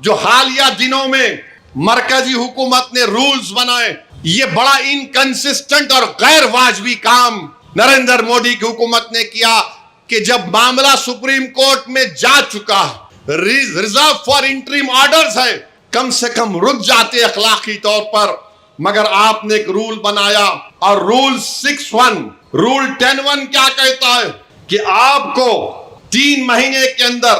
जो हालिया दिनों में मरकजी हुकूमत ने रूल्स बनाए, ये बड़ा इनकंसिस्टेंट और गैर वाजबी काम नरेंद्र मोदी की हुकूमत ने किया कि जब मामला सुप्रीम कोर्ट में जा चुका, रिजर्व फॉर इंटरिम ऑर्डर्स है, कम से कम रुक जाते अखलाकी तौर पर, मगर आपने एक रूल बनाया। और रूल 6(1) रूल 10(1) क्या कहता है कि आपको 3 महीने के अंदर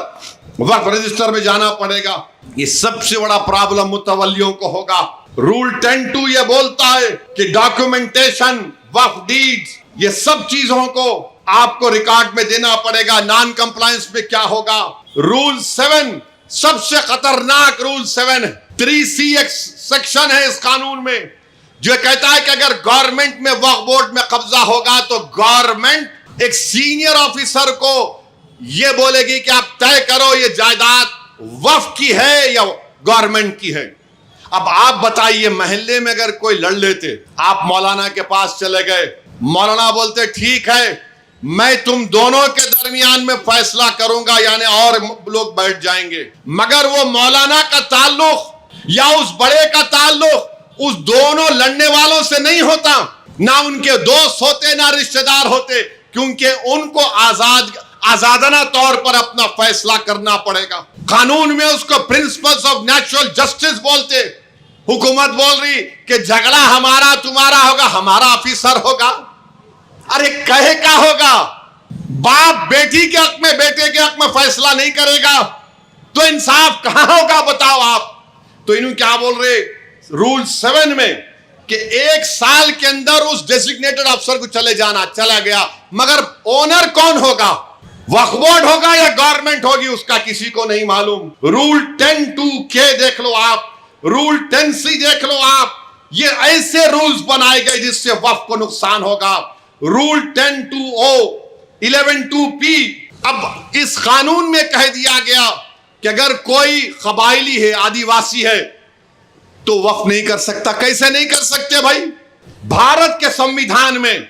वक्फ रजिस्टर में जाना पड़ेगा। ये सबसे बड़ा प्रॉब्लम मुतवल्लियों को होगा। रूल 10(2) ये बोलता है कि डॉक्यूमेंटेशन, वक्फ डीड्स, ये सब चीजों को आपको रिकॉर्ड में देना पड़ेगा। नॉन कंप्लायंस में क्या होगा? रूल 7 सबसे खतरनाक रूल 7 3C एक सेक्शन है इस कानून में जो कहता है कि अगर गवर्नमेंट में वक्फ बोर्ड में कब्जा होगा तो गवर्नमेंट एक सीनियर ऑफिसर को यह बोलेगी कि आप तय करो ये जायदाद वक्फ की है या गवर्नमेंट की है। अब आप बताइए, मोहल्ले में अगर कोई लड़ लेते, आप मौलाना के पास चले गए, मौलाना बोलते ठीक है मैं तुम दोनों के दरमियान में फैसला करूंगा, यानी और लोग बैठ जाएंगे, मगर वो मौलाना का ताल्लुक या उस बड़े का ताल्लुक उस दोनों लड़ने वालों से नहीं होता, ना उनके दोस्त होते ना रिश्तेदार होते, क्योंकि उनको आजादाना तौर पर अपना फैसला करना पड़ेगा। कानून में उसको प्रिंसिपल्स ऑफ नेचुरल जस्टिस बोलते। हुकूमत बोल रही कि झगड़ा हमारा तुम्हारा होगा, हमारा ऑफिसर होगा। अरे कहे का होगा? बाप बेटी के हक में, बेटे के हक में फैसला नहीं करेगा तो इंसाफ कहां होगा बताओ आप। तो इन्होंने क्या बोल रहे रूल 7 में कि 1 साल के अंदर उस डेजिग्नेटेड अफसर को चला गया, मगर ओनर कौन होगा? वक्फ बोर्ड होगा या गवर्नमेंट होगी, उसका किसी को नहीं मालूम। रूल 10(2) देख लो आप, रूल 10(c) देख लो आप, ये ऐसे रूल्स बनाए गए जिससे वक्फ को नुकसान होगा। रूल 10(2)(o), 11(2)(p), अब इस कानून में कह दिया गया कि अगर कोई कबायली है, आदिवासी है, तो वक्फ नहीं कर सकता। कैसे नहीं कर सकते भाई? भारत के संविधान में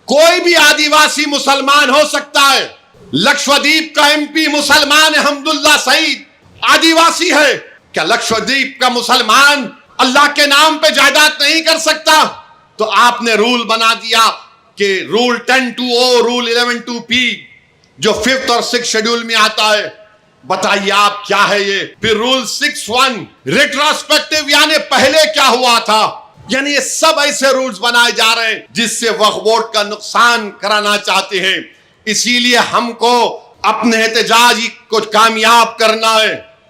कोई भी आदिवासी मुसलमान हो सकता है। लक्षद्वीप का MP मुसलमान है, हमदुल्ला सईद आदिवासी है। क्या लक्षद्वीप का मुसलमान अल्लाह के नाम पे जायदाद नहीं कर सकता? तो आपने रूल बना दिया कि रूल 10(2)(o), रूल 11(2)(p) जो 5th और 6th शेड्यूल में आता है, बताइए आप क्या है ये। फिर रूल 6(1) रेट्रोस्पेक्टिव, यानी पहले क्या हुआ था, यानी ये सब ऐसे रूल्स बनाए जा रहे हैं जिससे वक्फ बोर्ड का नुकसान कराना चाहते हैं। इसीलिए हमको अपने एहतजाज को कामयाब करना है।